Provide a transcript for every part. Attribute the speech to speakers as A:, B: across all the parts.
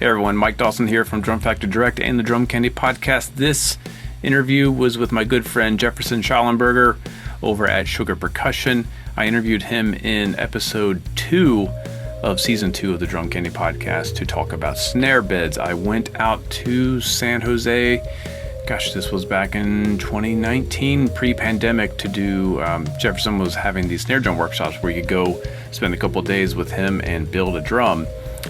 A: Hey everyone, Mike Dawson here from Drum Factory Direct and the Drum Candy Podcast. This interview was with my good friend Jefferson Shallenberger over at Sugar Percussion. I interviewed him in episode 2 of season 2 of the Drum Candy Podcast to talk about snare beds. I went out to San Jose. Gosh, this was back in 2019, pre-pandemic, to do, Jefferson was having these snare drum workshops where you could go spend a couple of days with him and build a drum.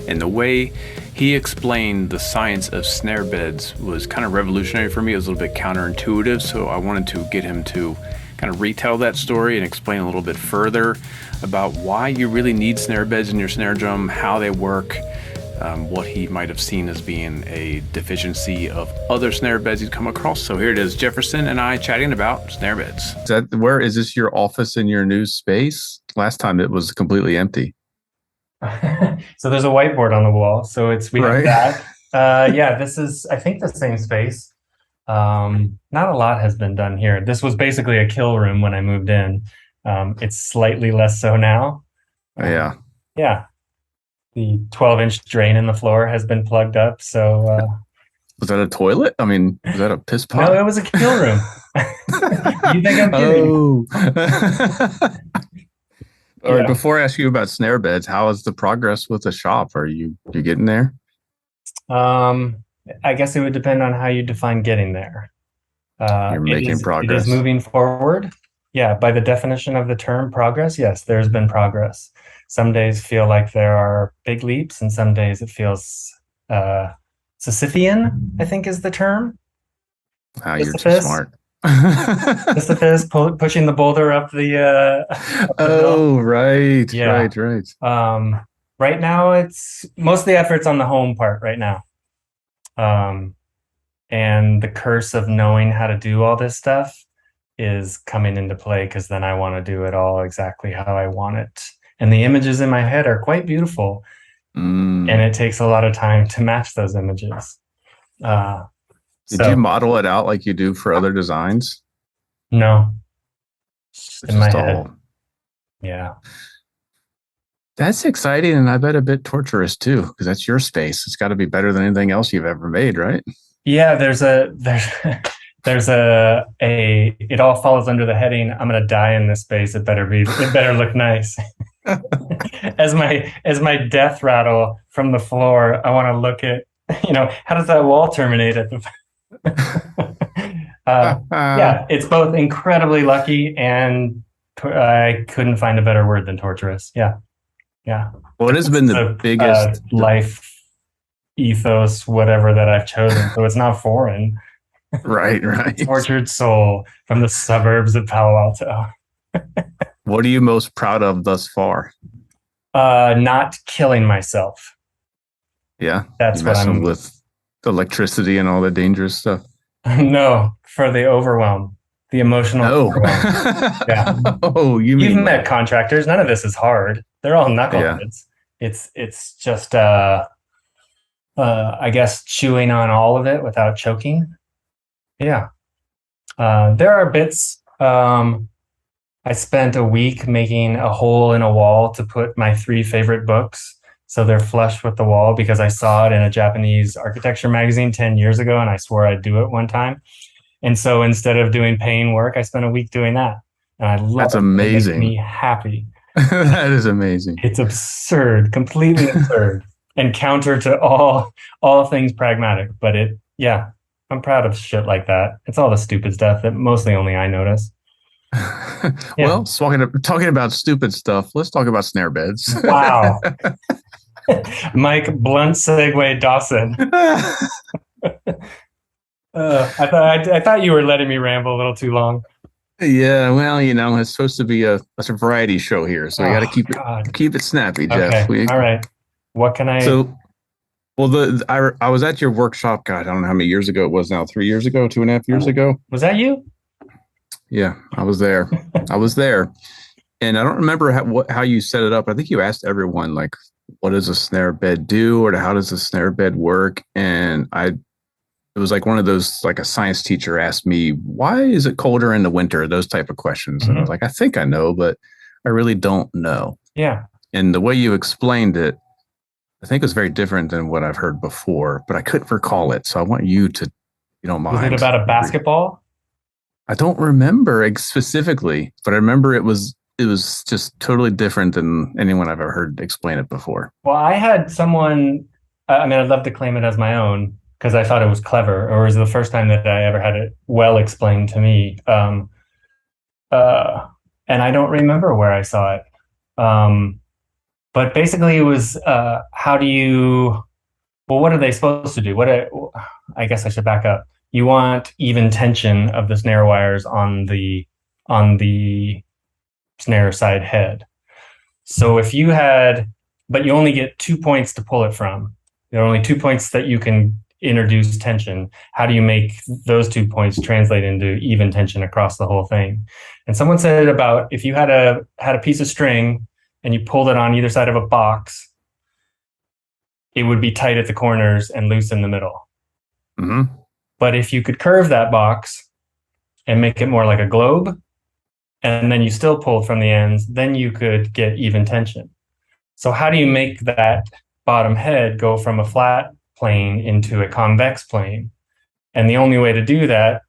A: And the way he explained the science of snare beds was kind of revolutionary for me. It was a little bit counterintuitive, so I wanted to get him to kind of retell that story and explain a little bit further about why you really need snare beds in your snare drum, how they work, what he might have seen as being a deficiency of other snare beds he'd come across. So here it is, Jefferson and I chatting about snare beds.
B: Where is this, your office in your new space? Last time it was completely empty.
C: So there's a whiteboard on the wall. So we
B: right.
C: have that. Yeah, this is, I think, the same space. Not a lot has been done here. This was basically a kill room when I moved in. It's slightly less so now.
B: Yeah.
C: Yeah. The 12-inch drain in the floor has been plugged up. So
B: was that a toilet? I mean, was that a piss pot?
C: No, it was a kill room. You think I'm kidding?
B: Oh. All right, before I ask you about snare beds, how is the progress with the shop? Are you getting there?
C: I guess it would depend on how you define getting there.
B: You're making progress.
C: It is moving forward. Yeah, by the definition of the term progress, yes, there's been progress. Some days feel like there are big leaps, and some days it feels Sisyphean, I think is the term.
B: You're too smart.
C: Sisyphus pushing the boulder up the
B: hill. Right.
C: Yeah.
B: Right.
C: Right now, it's most of the effort's on the home part right now. And the curse of knowing how to do all this stuff is coming into play, because then I want to do it all exactly how I want it. And the images in my head are quite beautiful. And it takes a lot of time to match those images.
B: Did you model it out like you do for other designs?
C: No. In my head. Yeah.
B: That's exciting, and I bet a bit torturous too, because that's your space. It's got to be better than anything else you've ever made, right? Yeah,
C: it all falls under the heading, I'm gonna die in this space. It better look nice. As my death rattle from the floor, I want to look at, how does that wall terminate at the yeah, it's both incredibly lucky and I couldn't find a better word than torturous. Yeah.
B: What has been the biggest
C: life ethos, whatever, that I've chosen? So it's not foreign.
B: Right.
C: Tortured soul from the suburbs of Palo Alto.
B: What are you most proud of thus far?
C: Not killing myself.
B: Yeah,
C: that's what I'm
B: with electricity and all the dangerous stuff.
C: No, for the overwhelm, the emotional overwhelm. Yeah. You've met contractors. None of this is hard. They're all knuckleheads. Yeah. It's just I guess chewing on all of it without choking. Yeah. There are bits. I spent a week making a hole in a wall to put my 3 favorite books, so they're flush with the wall, because I saw it in a Japanese architecture magazine 10 years ago, and I swore I'd do it one time. And so instead of doing paying work, I spent a week doing that. And I love
B: That's amazing.
C: It makes me happy.
B: That is amazing.
C: It's absurd, completely absurd, and counter to all things pragmatic. But I'm proud of shit like that. It's all the stupid stuff that mostly only I notice. Yeah.
B: Well, talking about stupid stuff, let's talk about snare beds.
C: Wow. Mike, blunt segue Dawson. I thought you were letting me ramble a little too long.
B: Yeah, well, it's supposed to be a variety show here, so I got to keep it snappy, Jeff.
C: Okay. All right. What can I?
B: I was at your workshop. God, I don't know how many years ago it was now. 3 years ago, 2.5 years ago.
C: Was that you?
B: Yeah, I was there. And I don't remember how you set it up. I think you asked everyone, like, what does a snare bed do, or how does a snare bed work? And it was like one of those, like a science teacher asked me, why is it colder in the winter? Those type of questions. Mm-hmm. And I was like, I think I know, but I really don't know.
C: Yeah.
B: And the way you explained it, I think it was very different than what I've heard before, but I couldn't recall it. So I want you to, you don't mind.
C: Was it about a basketball?
B: I don't remember specifically, but I remember it was just totally different than anyone I've ever heard explain it before.
C: Well, I had someone, I mean, I'd love to claim it as my own because I thought it was clever, or it was the first time that I ever had it well explained to me. And I don't remember where I saw it. But basically it was, well, what are they supposed to do? I guess I should back up. You want even tension of the snare wires on the snare side head. So if you had, but you only get 2 points to pull it from. There are only 2 points that you can introduce tension. How do you make those 2 points translate into even tension across the whole thing? And someone said about if you had a piece of string and you pulled it on either side of a box, it would be tight at the corners and loose in the middle.
B: Mm-hmm.
C: But if you could curve that box and make it more like a globe, and then you still pulled from the ends, then you could get even tension. So how do you make that bottom head go from a flat plane into a convex plane? And the only way to do that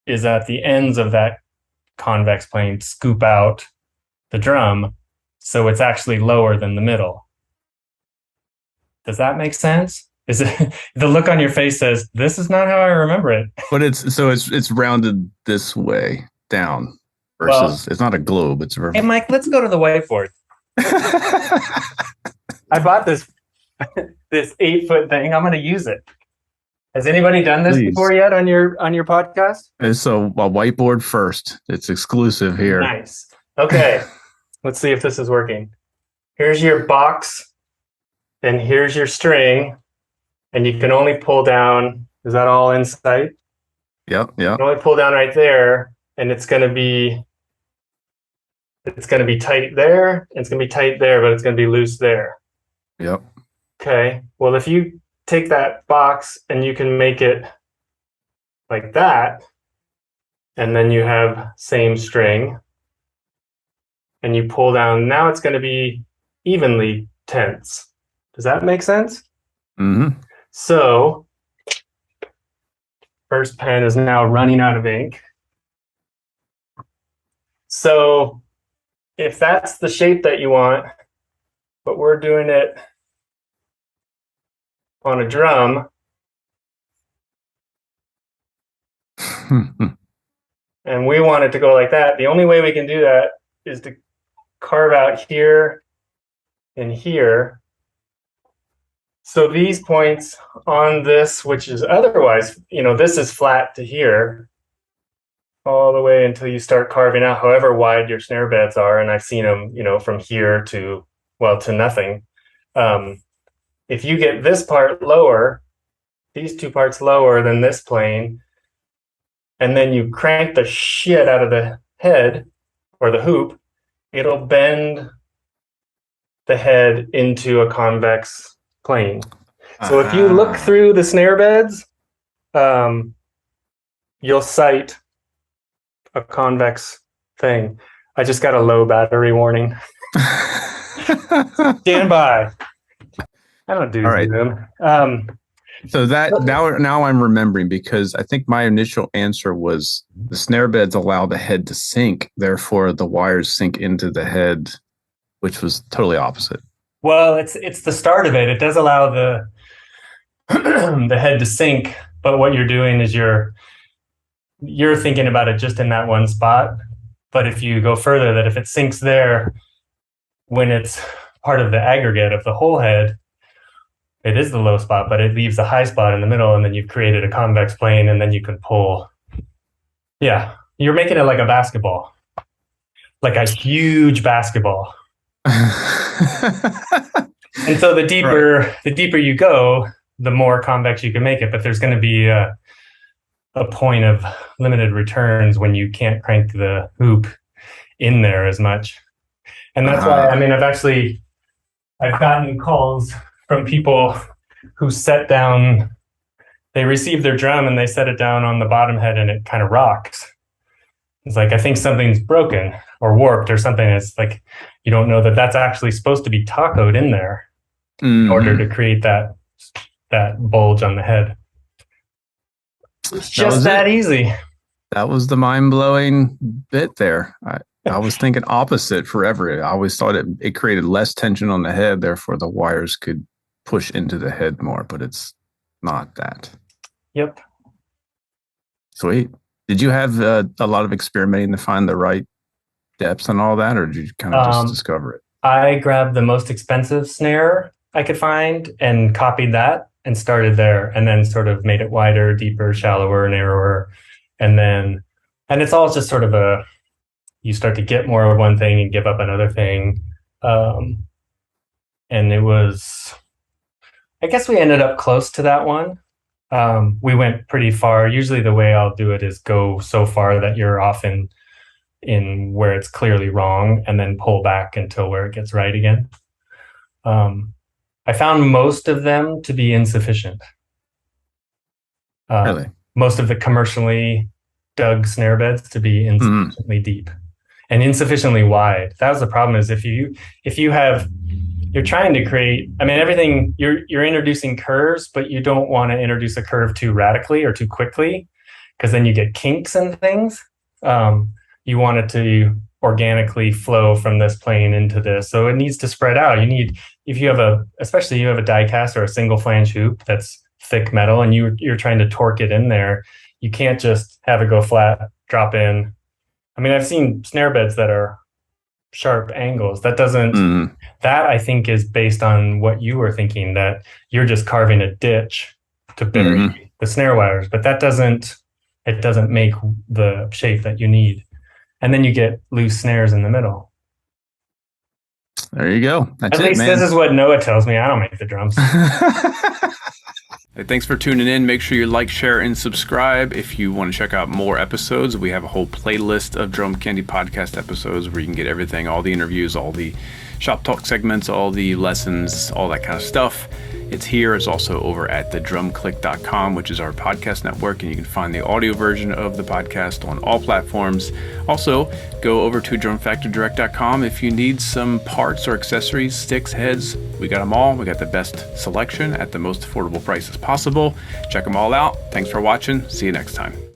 C: is at the ends of that convex plane, scoop out the drum so it's actually lower than the middle. Does that make sense? Is it the look on your face says this is not how I remember it?
B: But it's rounded this way down versus it's not a globe. It's
C: hey Mike, let's go to the whiteboard. I bought this 8-foot thing. I'm going to use it. Has anybody done this before yet on your podcast?
B: So a whiteboard first. It's exclusive here.
C: Nice. Okay. Let's see if this is working. Here's your box, and here's your string, and you can only pull down. Is that all in sight?
B: Yep.
C: You can only pull down right there, and it's going to be tight there. It's going to be tight there, but it's going to be loose there.
B: Yep.
C: Okay. Well, if you take that box and you can make it like that, and then you have same string, and you pull down, now it's going to be evenly tense. Does that make sense?
B: Mm-hmm.
C: So, first pen is now running out of ink. So, if that's the shape that you want, but we're doing it on a drum, and we want it to go like that, the only way we can do that is to carve out here and here. So these points on this, which is otherwise, this is flat to here, all the way until you start carving out however wide your snare beds are. And I've seen them, from here to nothing. If you get this part lower, these 2 parts lower than this plane, and then you crank the shit out of the head or the hoop, it'll bend the head into a convex plane. So if you look through the snare beds, you'll sight a convex thing. I just got a low battery warning. Stand by. I don't do Zoom.
B: So that now I'm remembering, because I think my initial answer was the snare beds allow the head to sink, therefore the wires sink into the head, which was totally opposite.
C: Well, it's the start of it. It does allow the the head to sink, but what you're doing is you're thinking about it just in that one spot. But if you go further, that if it sinks there, when it's part of the aggregate of the whole head, it is the low spot, but it leaves the high spot in the middle, and then you've created a convex plane, and then you can pull. Yeah, you're making it like a basketball, like a huge basketball. And so the deeper you go, the more convex you can make it, but there's going to be a point of limited returns when you can't crank the hoop in there as much. And that's why, I mean, I've gotten calls from people who they receive their drum and they set it down on the bottom head and it kind of rocks. It's like, I think something's broken or warped or something. It's like, you don't know that that's actually supposed to be tacoed in there. in order to create that bulge on the head. It's just that easy.
B: That was the mind-blowing bit there. I was thinking opposite forever. I always thought it created less tension on the head, therefore the wires could push into the head more, but it's not that.
C: Yep.
B: Sweet. Did you have a lot of experimenting to find the right depths and all that, or did you kind of just discover it?
C: I grabbed the most expensive snare I could find and copied that and started there, and then sort of made it wider, deeper, shallower, narrower. And it's all just sort of you start to get more of one thing and give up another thing. And it was, I guess we ended up close to that one. We went pretty far. Usually the way I'll do it is go so far that you're off in where it's clearly wrong, and then pull back until where it gets right again. I found most of them to be insufficient.
B: Really?
C: Most of the commercially dug snare beds to be insufficiently deep and insufficiently wide. That was the problem, is if you're trying to create, I mean, everything, you're introducing curves, but you don't want to introduce a curve too radically or too quickly, because then you get kinks and things. You want it to organically flow from this plane into this. So it needs to spread out. You need, if you have especially you have a die cast or a single flange hoop that's thick metal and you're trying to torque it in there, you can't just have it go flat, drop in. I mean, I've seen snare beds that are sharp angles. That doesn't, that I think is based on what you were thinking, that you're just carving a ditch to bury the snare wires, but it doesn't make the shape that you need. And then you get loose snares in the middle.
B: There you go. That's
C: At least
B: man.
C: This is what Noah tells me. I don't make the drums.
A: Hey, thanks for tuning in. Make sure you like, share, and subscribe. If you want to check out more episodes, we have a whole playlist of Drum Candy podcast episodes where you can get everything, all the interviews, all the shop talk segments, all the lessons, all that kind of stuff. It's here. It's also over at drumclick.com, which is our podcast network, and you can find the audio version of the podcast on all platforms. Also, go over to drumfactorydirect.com if you need some parts or accessories, sticks, heads. We got them all. We got the best selection at the most affordable prices possible. Check them all out. Thanks for watching. See you next time.